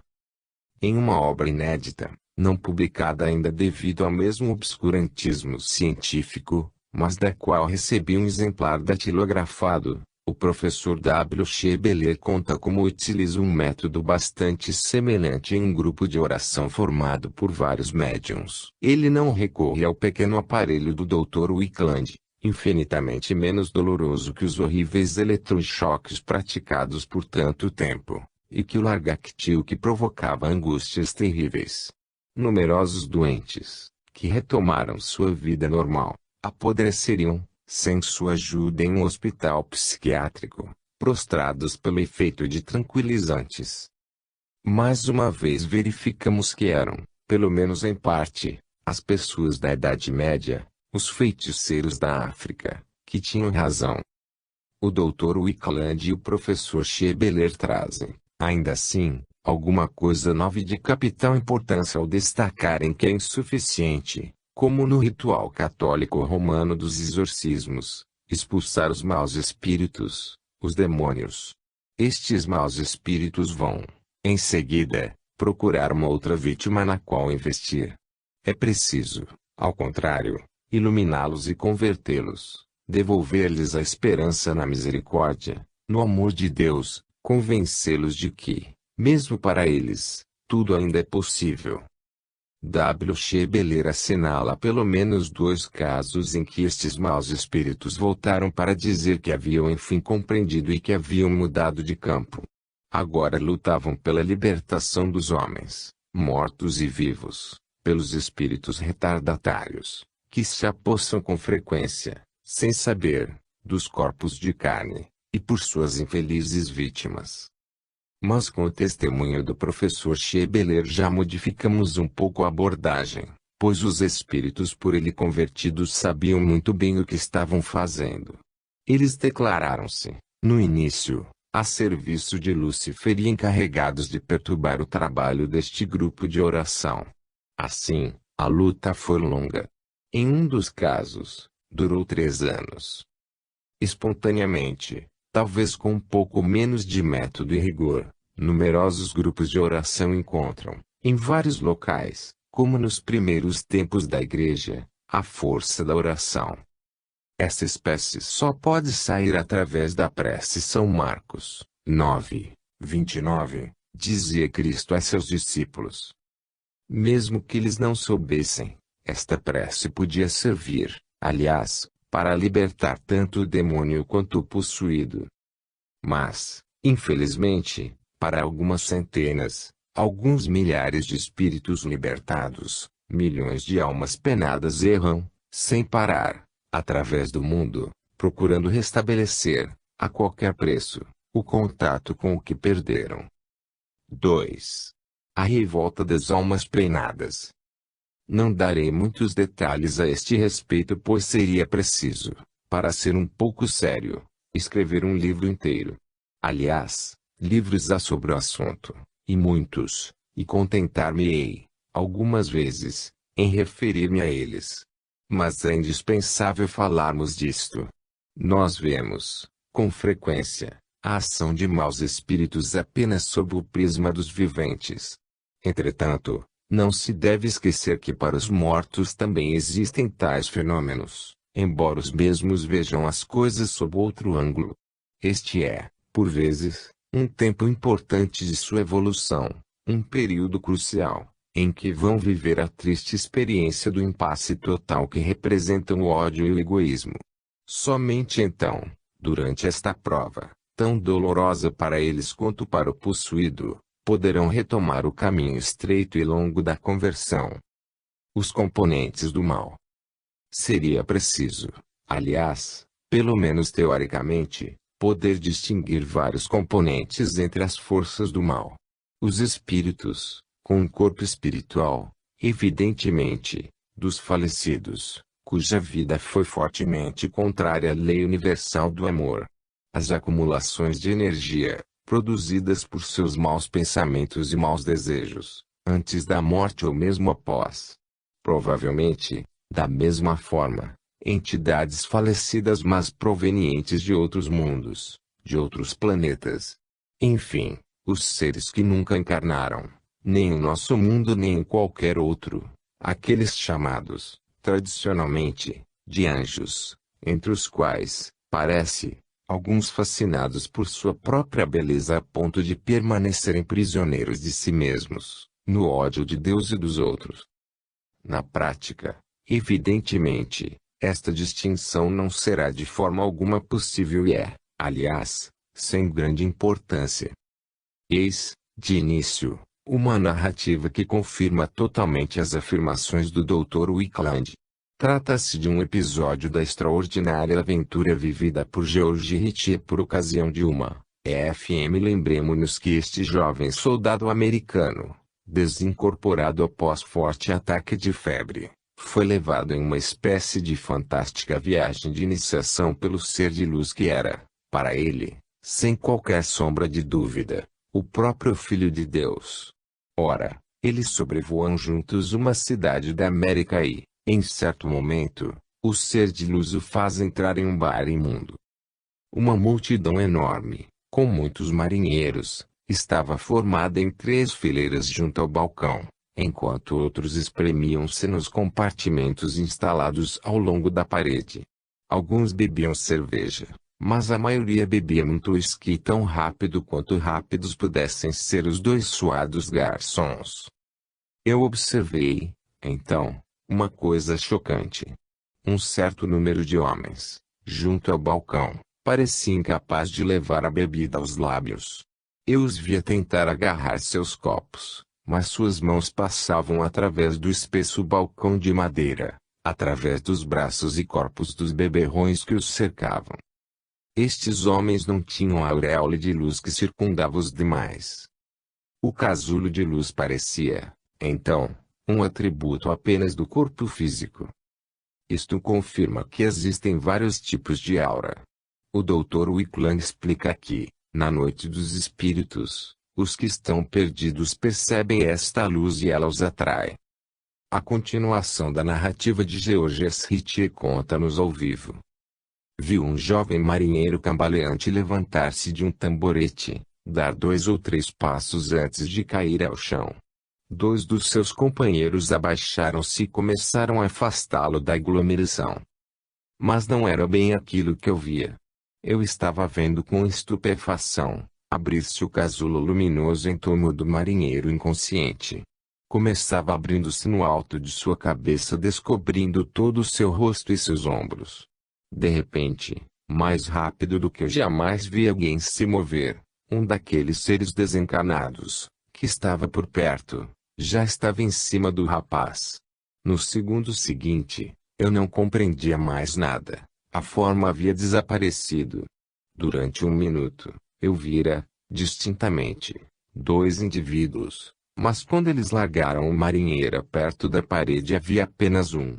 A: Em uma obra inédita, não publicada ainda devido ao mesmo obscurantismo científico, mas da qual recebi um exemplar datilografado, o professor W. Schebeler conta como utiliza um método bastante semelhante em um grupo de oração formado por vários médiuns. Ele não recorre ao pequeno aparelho do Dr. Wickland, infinitamente menos doloroso que os horríveis eletrochoques praticados por tanto tempo, e que o largactil que provocava angústias terríveis. Numerosos doentes, que retomaram sua vida normal, apodreceriam, sem sua ajuda em um hospital psiquiátrico, prostrados pelo efeito de tranquilizantes. Mais uma vez verificamos que eram, pelo menos em parte, as pessoas da Idade Média, os feiticeiros da África, que tinham razão. O Dr. Wickland e o professor Schebeler trazem, ainda assim, alguma coisa nova e de capital importância ao destacarem que é insuficiente, como no ritual católico romano dos exorcismos, expulsar os maus espíritos, os demônios. Estes maus espíritos vão, em seguida, procurar uma outra vítima na qual investir. É preciso, ao contrário, iluminá-los e convertê-los, devolver-lhes a esperança na misericórdia, no amor de Deus, convencê-los de que, mesmo para eles, tudo ainda é possível. W. Schebeler assinala pelo menos 2 casos em que estes maus espíritos voltaram para dizer que haviam enfim compreendido e que haviam mudado de campo. Agora lutavam pela libertação dos homens, mortos e vivos, pelos espíritos retardatários, que se apossam com frequência, sem saber, dos corpos de carne, e por suas infelizes vítimas. Mas com o testemunho do professor Schebeler já modificamos um pouco a abordagem, pois os espíritos por ele convertidos sabiam muito bem o que estavam fazendo. Eles declararam-se, no início, a serviço de Lúcifer e encarregados de perturbar o trabalho deste grupo de oração. Assim, a luta foi longa. Em um dos casos, durou 3 anos. Espontaneamente, talvez com um pouco menos de método e rigor, numerosos grupos de oração encontram, em vários locais, como nos primeiros tempos da Igreja, a força da oração. Essa espécie só pode sair através da prece. São Marcos 9, 29, dizia Cristo a seus discípulos. Mesmo que eles não soubessem, esta prece podia servir, aliás, para libertar tanto o demônio quanto o possuído. Mas, infelizmente, para algumas centenas, alguns milhares de espíritos libertados, milhões de almas penadas erram, sem parar, através do mundo, procurando restabelecer, a qualquer preço, o contato com o que perderam. 2. A revolta das almas penadas. Não darei muitos detalhes a este respeito, pois seria preciso, para ser um pouco sério, escrever um livro inteiro. Aliás, livros há sobre o assunto, e muitos, e contentar-me-ei, algumas vezes, em referir-me a eles. Mas é indispensável falarmos disto. Nós vemos, com frequência, a ação de maus espíritos apenas sob o prisma dos viventes. Entretanto, não se deve esquecer que para os mortos também existem tais fenômenos, embora os mesmos vejam as coisas sob outro ângulo. Este é, por vezes, um tempo importante de sua evolução, um período crucial, em que vão viver a triste experiência do impasse total que representam o ódio e o egoísmo. Somente então, durante esta prova, tão dolorosa para eles quanto para o possuído, poderão retomar o caminho estreito e longo da conversão. Os componentes do mal. Seria preciso, aliás, pelo menos teoricamente, poder distinguir vários componentes entre as forças do mal. Os espíritos, com um corpo espiritual, evidentemente, dos falecidos, cuja vida foi fortemente contrária à lei universal do amor. As acumulações de energia, produzidas por seus maus pensamentos e maus desejos, antes da morte ou mesmo após. Provavelmente, da mesma forma, entidades falecidas mas provenientes de outros mundos, de outros planetas. Enfim, os seres que nunca encarnaram, nem em nosso mundo nem em qualquer outro, aqueles chamados, tradicionalmente, de anjos, entre os quais, parece, alguns fascinados por sua própria beleza a ponto de permanecerem prisioneiros de si mesmos, no ódio de Deus e dos outros. Na prática, evidentemente, esta distinção não será de forma alguma possível e é, aliás, sem grande importância. Eis, de início, uma narrativa que confirma totalmente as afirmações do Dr. Wickland. Trata-se de um episódio da extraordinária aventura vivida por George Ritchie por ocasião de uma EFM. Lembremos-nos que este jovem soldado americano, desincorporado após forte ataque de febre, foi levado em uma espécie de fantástica viagem de iniciação pelo ser de luz que era, para ele, sem qualquer sombra de dúvida, o próprio Filho de Deus. Ora, eles sobrevoam juntos uma cidade da América e, em certo momento, o ser de luz o faz entrar em um bar imundo. Uma multidão enorme, com muitos marinheiros, estava formada em 3 fileiras junto ao balcão, enquanto outros espremiam-se nos compartimentos instalados ao longo da parede. Alguns bebiam cerveja, mas a maioria bebia muito uísque tão rápido quanto rápidos pudessem ser os 2 suados garçons. Eu observei, então, uma coisa chocante. Um certo número de homens, junto ao balcão, parecia incapaz de levar a bebida aos lábios. Eu os via tentar agarrar seus copos, mas suas mãos passavam através do espesso balcão de madeira, através dos braços e corpos dos beberrões que os cercavam. Estes homens não tinham a auréola de luz que circundava os demais. O casulo de luz parecia, então, um atributo apenas do corpo físico. Isto confirma que existem vários tipos de aura. O Dr. Wickland explica que, na noite dos espíritos, os que estão perdidos percebem esta luz e ela os atrai. A continuação da narrativa de Georges Ritchie conta-nos ao vivo. Viu um jovem marinheiro cambaleante levantar-se de um tamborete, dar 2 ou 3 passos antes de cair ao chão. 2 dos seus companheiros abaixaram-se e começaram a afastá-lo da aglomeração. Mas não era bem aquilo que eu via. Eu estava vendo com estupefação abrir-se o casulo luminoso em torno do marinheiro inconsciente. Começava abrindo-se no alto de sua cabeça, descobrindo todo o seu rosto e seus ombros. De repente, mais rápido do que eu jamais vi alguém se mover, um daqueles seres desencarnados, que estava por perto, já estava em cima do rapaz. No segundo seguinte, eu não compreendia mais nada. A forma havia desaparecido. Durante 1 minuto, eu vira, distintamente, 2 indivíduos, mas quando eles largaram o marinheiro perto da parede havia apenas um.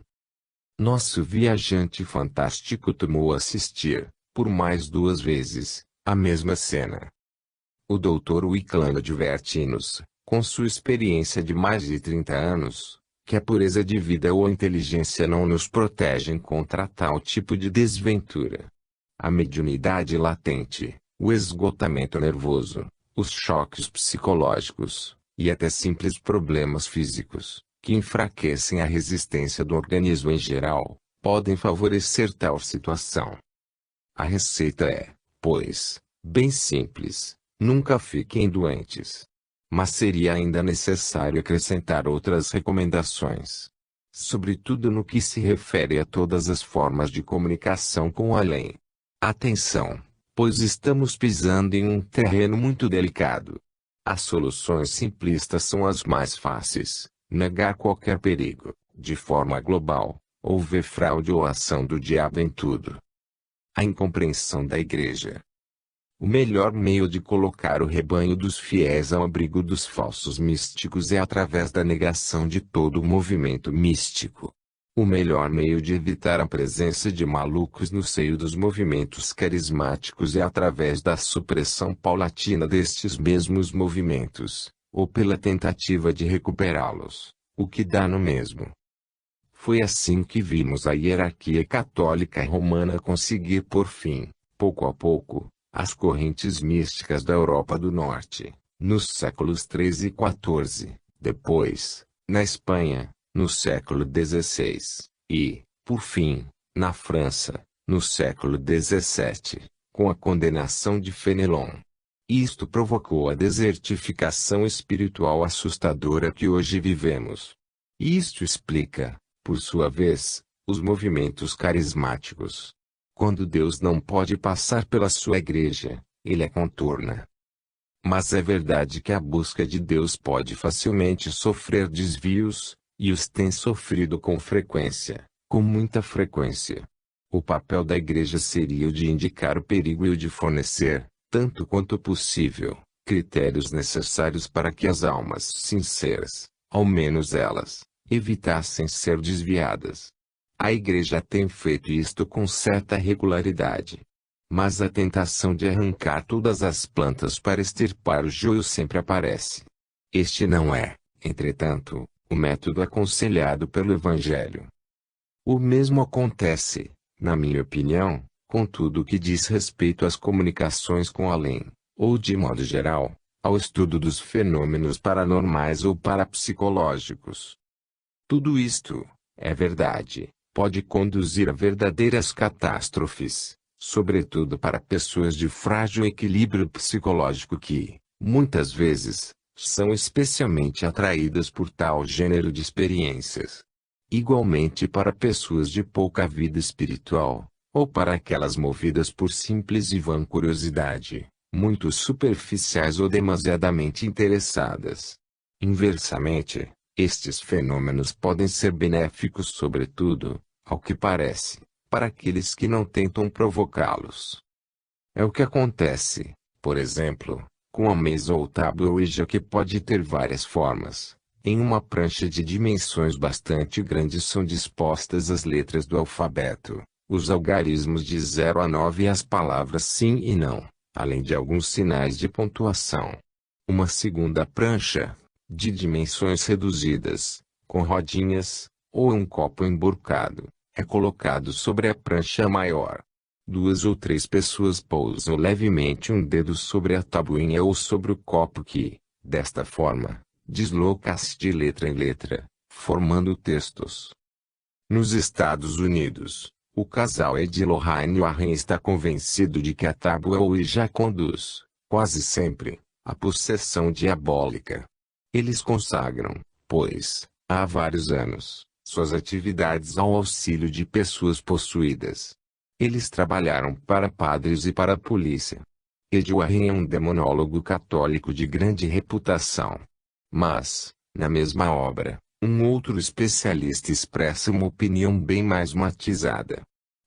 A: Nosso viajante fantástico tomou assistir, por mais 2 vezes, a mesma cena. O Dr. Wickland adverte-nos, com sua experiência de mais de 30 anos, que a pureza de vida ou a inteligência não nos protegem contra tal tipo de desventura. A mediunidade latente, o esgotamento nervoso, os choques psicológicos, e até simples problemas físicos, que enfraquecem a resistência do organismo em geral, podem favorecer tal situação. A receita é, pois, bem simples: nunca fiquem doentes. Mas seria ainda necessário acrescentar outras recomendações. Sobretudo no que se refere a todas as formas de comunicação com o além. Atenção, pois estamos pisando em um terreno muito delicado. As soluções simplistas são as mais fáceis: negar qualquer perigo, de forma global, ou ver fraude ou ação do diabo em tudo. A incompreensão da Igreja. O melhor meio de colocar o rebanho dos fiéis ao abrigo dos falsos místicos é através da negação de todo o movimento místico. O melhor meio de evitar a presença de malucos no seio dos movimentos carismáticos é através da supressão paulatina destes mesmos movimentos, ou pela tentativa de recuperá-los, o que dá no mesmo. Foi assim que vimos a hierarquia católica romana conseguir por fim, pouco a pouco, as correntes místicas da Europa do Norte, nos séculos XIII e XIV, depois, na Espanha, no século XVI, e, por fim, na França, no século XVII, com a condenação de Fenelon. Isto provocou a desertificação espiritual assustadora que hoje vivemos. Isto explica, por sua vez, os movimentos carismáticos. Quando Deus não pode passar pela sua igreja, ele a contorna. Mas é verdade que a busca de Deus pode facilmente sofrer desvios, e os tem sofrido com frequência, com muita frequência. O papel da igreja seria o de indicar o perigo e o de fornecer, tanto quanto possível, critérios necessários para que as almas sinceras, ao menos elas, evitassem ser desviadas. A Igreja tem feito isto com certa regularidade. Mas a tentação de arrancar todas as plantas para extirpar o joio sempre aparece. Este não é, entretanto, o método aconselhado pelo Evangelho. O mesmo acontece, na minha opinião, com tudo o que diz respeito às comunicações com o além, ou de modo geral, ao estudo dos fenômenos paranormais ou parapsicológicos. Tudo isto, é verdade, pode conduzir a verdadeiras catástrofes, sobretudo para pessoas de frágil equilíbrio psicológico que, muitas vezes, são especialmente atraídas por tal gênero de experiências. Igualmente para pessoas de pouca vida espiritual, ou para aquelas movidas por simples e vã curiosidade, muito superficiais ou demasiadamente interessadas. Inversamente, estes fenômenos podem ser benéficos sobretudo, ao que parece, para aqueles que não tentam provocá-los. É o que acontece, por exemplo, com a mesa ou tábua Ouija, que pode ter várias formas. Em uma prancha de dimensões bastante grandes são dispostas as letras do alfabeto, os algarismos de 0 a 9 e as palavras sim e não, além de alguns sinais de pontuação. Uma segunda prancha, de dimensões reduzidas, com rodinhas, ou um copo emborcado, é colocado sobre a prancha maior. 2 ou 3 pessoas pousam levemente um dedo sobre a tabuinha ou sobre o copo que, desta forma, desloca-se de letra em letra, formando textos. Nos Estados Unidos, o casal Ed e Lorraine Warren está convencido de que a tábua Ouija conduz, quase sempre, à possessão diabólica. Eles consagram, pois, há vários anos, suas atividades ao auxílio de pessoas possuídas. Eles trabalharam para padres e para a polícia. Ed Warren é um demonólogo católico de grande reputação. Mas, na mesma obra, um outro especialista expressa uma opinião bem mais matizada.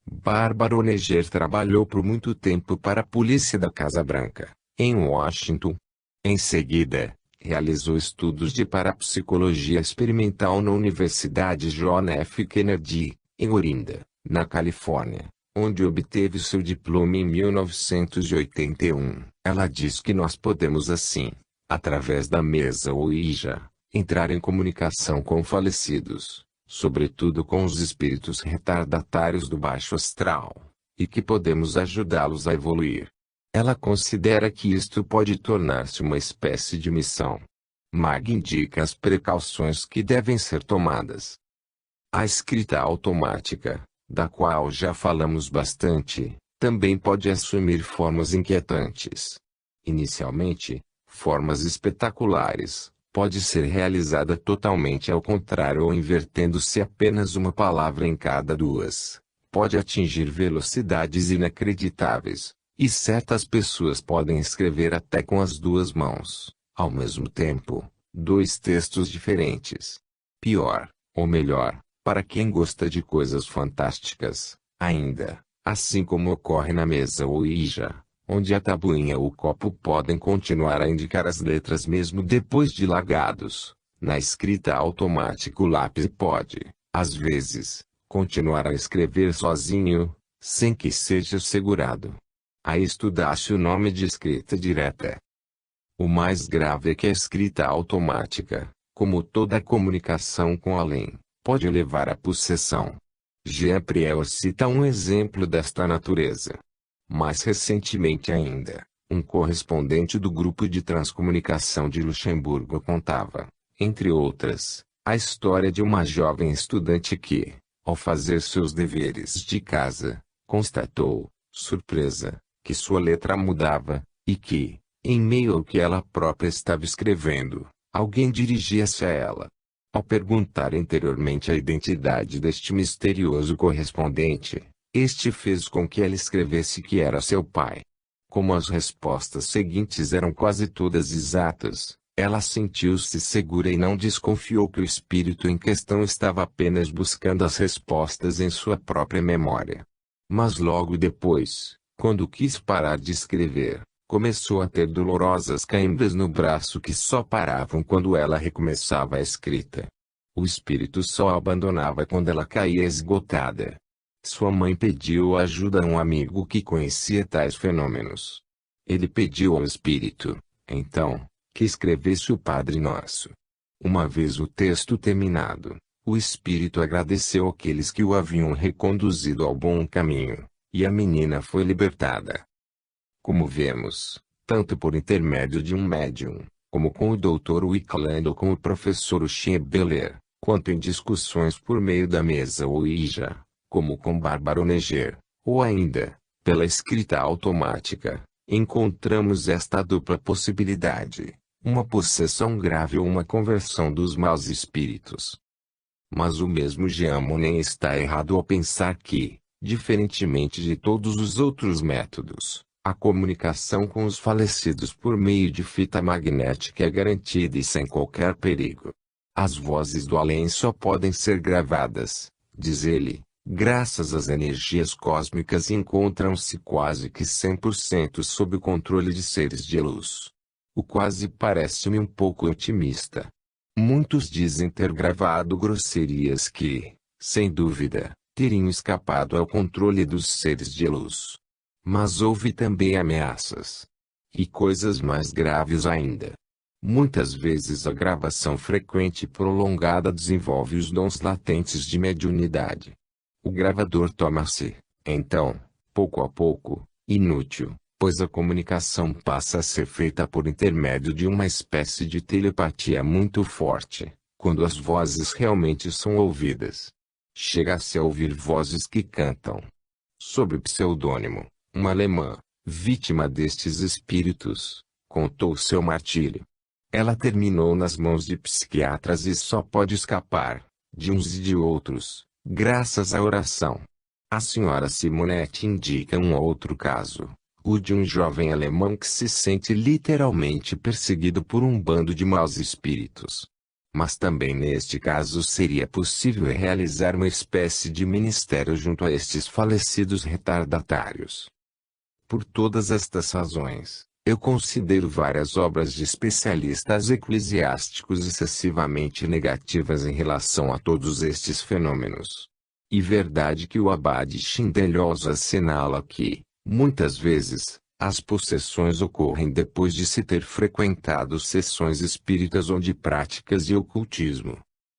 A: Barbara Honegger trabalhou por muito tempo para a polícia da Casa Branca, em Washington. Em seguida, realizou estudos de parapsicologia experimental na Universidade John F. Kennedy, em Orinda, na Califórnia, onde obteve seu diploma em 1981. Ela diz que nós podemos assim, através da mesa Ouija, entrar em comunicação com falecidos, sobretudo com os espíritos retardatários do baixo astral, e que podemos ajudá-los a evoluir. Ela considera que isto pode tornar-se uma espécie de missão. Mag indica as precauções que devem ser tomadas. A escrita automática, da qual já falamos bastante, também pode assumir formas inquietantes. Inicialmente, formas espetaculares, pode ser realizada totalmente ao contrário ou invertendo-se apenas uma palavra em cada duas. Pode atingir velocidades inacreditáveis, e certas pessoas podem escrever até com as duas mãos, ao mesmo tempo, dois textos diferentes. Pior, ou melhor, para quem gosta de coisas fantásticas, ainda, assim como ocorre na mesa Ouija, onde a tabuinha ou o copo podem continuar a indicar as letras mesmo depois de lagados, na escrita automática o lápis pode, às vezes, continuar a escrever sozinho, sem que seja segurado. A isto dá-se o nome de escrita direta. O mais grave é que a escrita automática, como toda a comunicação com além, pode levar à possessão. Jean Prieur cita um exemplo desta natureza. Mais recentemente ainda, um correspondente do grupo de transcomunicação de Luxemburgo contava, entre outras, a história de uma jovem estudante que, ao fazer seus deveres de casa, constatou, surpresa, que sua letra mudava, e que, em meio ao que ela própria estava escrevendo, alguém dirigia-se a ela. Ao perguntar anteriormente a identidade deste misterioso correspondente, este fez com que ela escrevesse que era seu pai. Como as respostas seguintes eram quase todas exatas, ela sentiu-se segura e não desconfiou que o espírito em questão estava apenas buscando as respostas em sua própria memória. Mas logo depois, quando quis parar de escrever, começou a ter dolorosas cãibras no braço que só paravam quando ela recomeçava a escrita. O espírito só a abandonava quando ela caía esgotada. Sua mãe pediu ajuda a um amigo que conhecia tais fenômenos. Ele pediu ao espírito, então, que escrevesse o Padre Nosso. Uma vez o texto terminado, o espírito agradeceu àqueles que o haviam reconduzido ao bom caminho, e a menina foi libertada. Como vemos, tanto por intermédio de um médium, como com o Dr. Wickland ou com o professor Schiebeler, quanto em discussões por meio da mesa Ouija, como com Barbara Honegger, ou ainda, pela escrita automática, encontramos esta dupla possibilidade, uma possessão grave ou uma conversão dos maus espíritos. Mas o mesmo Jean Monnet está errado ao pensar que, diferentemente de todos os outros métodos, A comunicação com os falecidos por meio de fita magnética é garantida e sem qualquer perigo. As vozes do além só podem ser gravadas, diz ele, graças às energias cósmicas e encontram-se quase que 100% sob o controle de seres de luz. O quase parece-me um pouco otimista. Muitos dizem ter gravado grosserias que, sem dúvida, teriam escapado ao controle dos seres de luz. Mas houve também ameaças. E coisas mais graves ainda. Muitas vezes a gravação frequente e prolongada desenvolve os dons latentes de mediunidade. O gravador torna-se, então, pouco a pouco, inútil, pois a comunicação passa a ser feita por intermédio de uma espécie de telepatia muito forte, quando as vozes realmente são ouvidas. Chega-se a ouvir vozes que cantam. Sob pseudônimo, uma alemã, vítima destes espíritos, contou seu martírio. Ela terminou nas mãos de psiquiatras e só pode escapar, de uns e de outros, graças à oração. A senhora Simonetti indica um outro caso, o de um jovem alemão que se sente literalmente perseguido por um bando de maus espíritos. Mas também neste caso seria possível realizar uma espécie de ministério junto a estes falecidos retardatários. Por todas estas razões, eu considero várias obras de especialistas eclesiásticos excessivamente negativas em relação a todos estes fenômenos. E verdade que o abade Schindellhosa assinala que, muitas vezes, as possessões ocorrem depois de se ter frequentado sessões espíritas ou de práticas de ocultismo.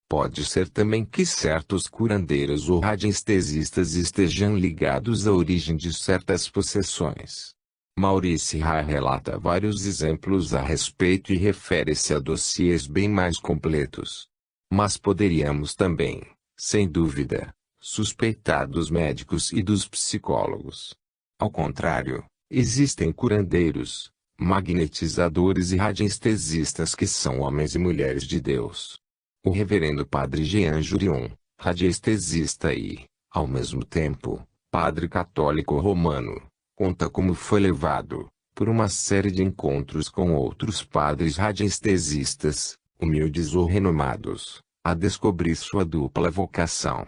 A: Pode ser também que certos curandeiros ou radiestesistas estejam ligados à origem de certas possessões. Maurice Ra relata vários exemplos a respeito e refere-se a dossiês bem mais completos. Mas poderíamos também, sem dúvida, suspeitar dos médicos e dos psicólogos. Ao contrário, existem curandeiros, magnetizadores e radiestesistas que são homens e mulheres de Deus. O reverendo padre Jean Jurion, radiestesista e, ao mesmo tempo, padre católico romano, conta como foi levado, por uma série de encontros com outros padres radiestesistas, humildes ou renomados, a descobrir sua dupla vocação.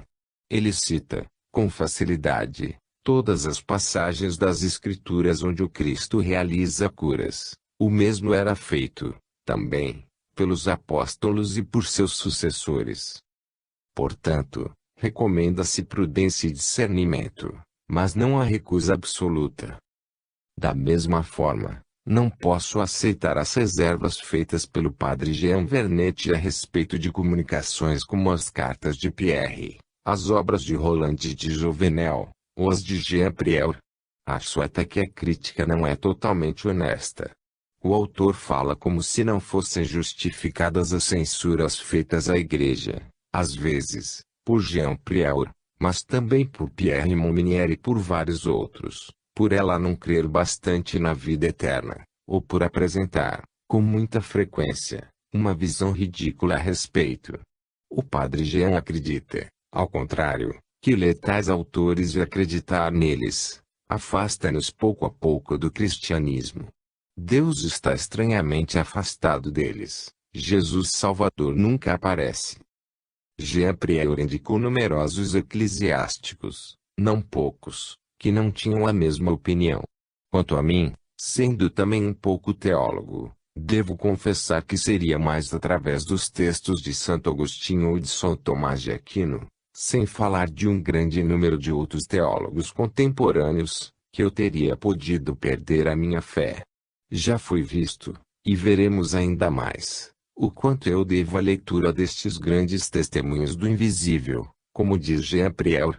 A: Ele cita, com facilidade, todas as passagens das Escrituras onde o Cristo realiza curas. O mesmo era feito, também, pelos apóstolos e por seus sucessores. Portanto, recomenda-se prudência e discernimento, mas não a recusa absoluta. Da mesma forma, não posso aceitar as reservas feitas pelo padre Jean Vernet a respeito de comunicações como as cartas de Pierre, as obras de Roland e de Jouvenel, ou as de Jean Prieur. Acho até que a crítica não é totalmente honesta. O autor fala como se não fossem justificadas as censuras feitas à Igreja, às vezes, por Jean Prieur, mas também por Pierre Montminier e por vários outros, por ela não crer bastante na vida eterna, ou por apresentar, com muita frequência, uma visão ridícula a respeito. O padre Jean acredita, ao contrário, que ler tais autores e acreditar neles, afasta-nos pouco a pouco do cristianismo. Deus está estranhamente afastado deles. Jesus Salvador nunca aparece. Jean Prieur indicou numerosos eclesiásticos, não poucos, que não tinham a mesma opinião. Quanto a mim, sendo também um pouco teólogo, devo confessar que seria mais através dos textos de Santo Agostinho ou de São Tomás de Aquino, sem falar de um grande número de outros teólogos contemporâneos, que eu teria podido perder a minha fé. Já foi visto, e veremos ainda mais, o quanto eu devo à leitura destes grandes testemunhos do invisível, como diz Jean Prieur.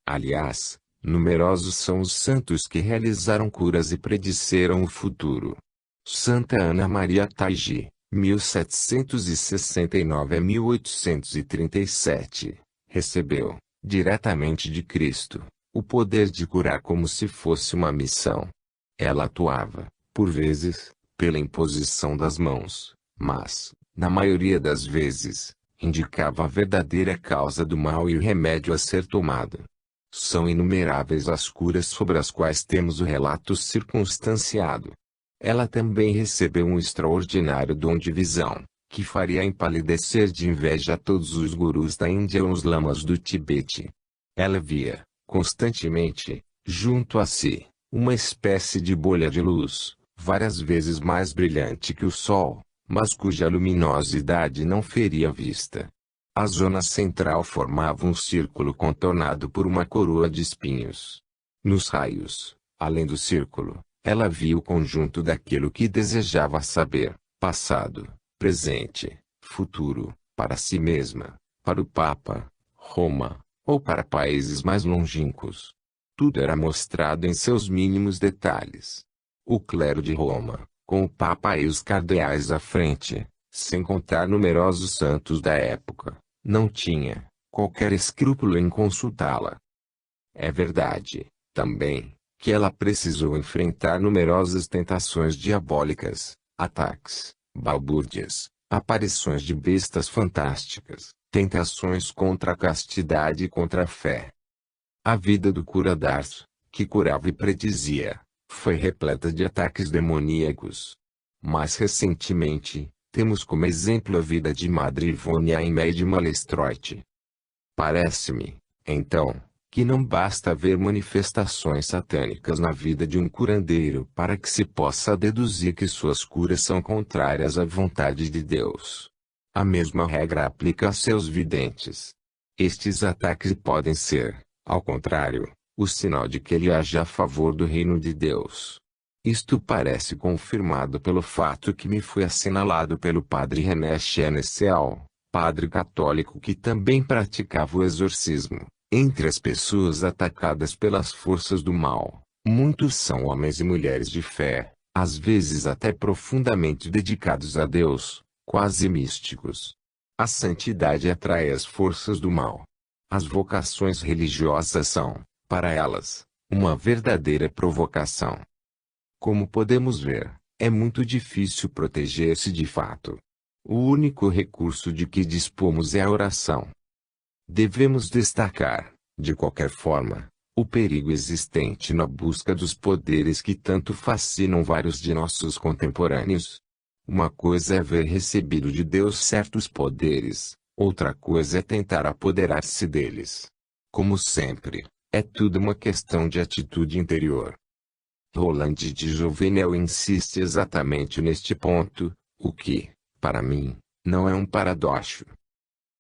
A: Aliás, numerosos são os santos que realizaram curas e predisseram o futuro. Santa Ana Maria Taigi, 1769 a 1837, recebeu, diretamente de Cristo, o poder de curar como se fosse uma missão. Ela atuava, por vezes, pela imposição das mãos, mas, na maioria das vezes, indicava a verdadeira causa do mal e o remédio a ser tomado. São inumeráveis as curas sobre as quais temos o relato circunstanciado. Ela também recebeu um extraordinário dom de visão, que faria empalidecer de inveja todos os gurus da Índia ou os lamas do Tibete. Ela via, constantemente, junto a si, uma espécie de bolha de luz, várias vezes mais brilhante que o sol, mas cuja luminosidade não feria a vista. A zona central formava um círculo contornado por uma coroa de espinhos. Nos raios, além do círculo, ela via o conjunto daquilo que desejava saber, passado, presente, futuro, para si mesma, para o Papa, Roma, ou para países mais longínquos. Tudo era mostrado em seus mínimos detalhes. O clero de Roma, com o Papa e os cardeais à frente, sem contar numerosos santos da época, não tinha qualquer escrúpulo em consultá-la. É verdade, também, que ela precisou enfrentar numerosas tentações diabólicas, ataques, balbúrdias, aparições de bestas fantásticas, tentações contra a castidade e contra a fé. A vida do cura d'Ars, que curava e predizia, foi repleta de ataques demoníacos. Mais recentemente, temos como exemplo a vida de Madre Ivone Aimé de Malestroit. Parece-me, então, que não basta haver manifestações satânicas na vida de um curandeiro para que se possa deduzir que suas curas são contrárias à vontade de Deus. A mesma regra aplica a seus videntes. Estes ataques podem ser, ao contrário, o sinal de que ele age a favor do reino de Deus. Isto parece confirmado pelo fato que me foi assinalado pelo padre René Cheneseal, padre católico que também praticava o exorcismo. Entre as pessoas atacadas pelas forças do mal, muitos são homens e mulheres de fé, às vezes até profundamente dedicados a Deus, quase místicos. A santidade atrai as forças do mal. As vocações religiosas são, para elas, uma verdadeira provocação. Como podemos ver, é muito difícil proteger-se de fato. O único recurso de que dispomos é a oração. Devemos destacar, de qualquer forma, o perigo existente na busca dos poderes que tanto fascinam vários de nossos contemporâneos. Uma coisa é haver recebido de Deus certos poderes, outra coisa é tentar apoderar-se deles. Como sempre, é tudo uma questão de atitude interior. Roland de Jouvenel insiste exatamente neste ponto, o que, para mim, não é um paradoxo.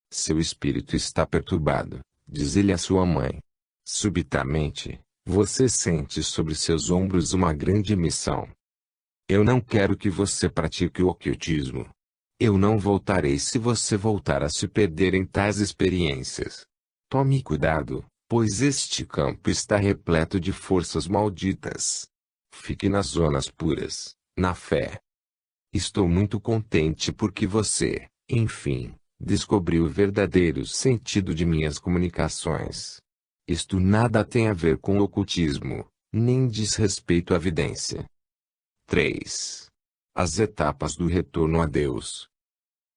A: Seu espírito está perturbado, diz ele à sua mãe. Subitamente, você sente sobre seus ombros uma grande missão. Eu não quero que você pratique o ocultismo. Eu não voltarei se você voltar a se perder em tais experiências. Tome cuidado, pois este campo está repleto de forças malditas. Fique nas zonas puras, na fé. Estou muito contente porque você, enfim, descobriu o verdadeiro sentido de minhas comunicações. Isto nada tem a ver com o ocultismo, nem diz respeito à vidência. 3. As etapas do retorno a Deus.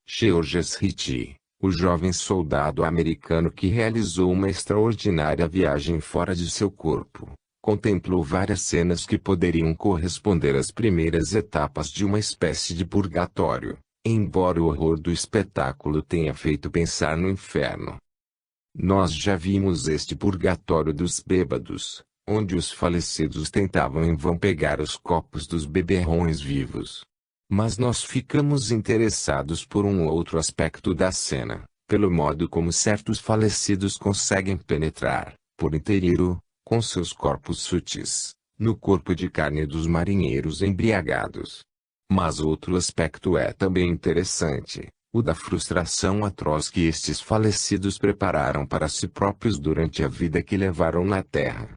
A: Georges Ritchie, o jovem soldado americano que realizou uma extraordinária viagem fora de seu corpo, contemplou várias cenas que poderiam corresponder às primeiras etapas de uma espécie de purgatório, embora o horror do espetáculo tenha feito pensar no inferno. Nós já vimos este purgatório dos bêbados, onde os falecidos tentavam em vão pegar os copos dos beberrões vivos. Mas nós ficamos interessados por um outro aspecto da cena, pelo modo como certos falecidos conseguem penetrar, por inteiro, com seus corpos sutis, no corpo de carne dos marinheiros embriagados. Mas outro aspecto é também interessante, o da frustração atroz que estes falecidos prepararam para si próprios durante a vida que levaram na terra.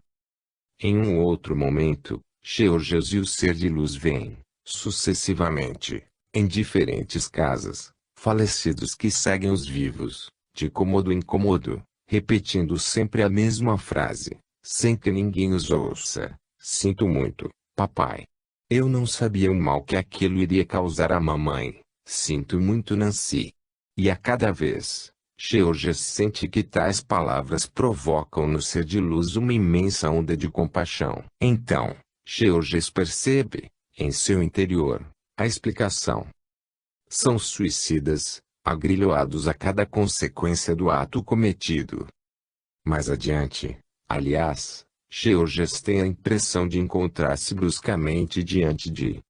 A: Em um outro momento, Georges e o ser de luz veem, sucessivamente, em diferentes casas, falecidos que seguem os vivos, de cômodo em cômodo, repetindo sempre a mesma frase, sem que ninguém os ouça: sinto muito, papai. Eu não sabia o mal que aquilo iria causar à mamãe. Sinto muito, Nancy. E a cada vez, Georges sente que tais palavras provocam no ser de luz uma imensa onda de compaixão. Então, Georges percebe, em seu interior, a explicação. São suicidas, agrilhoados a cada consequência do ato cometido. Mais adiante, aliás, Georges tem a impressão de encontrar-se bruscamente diante de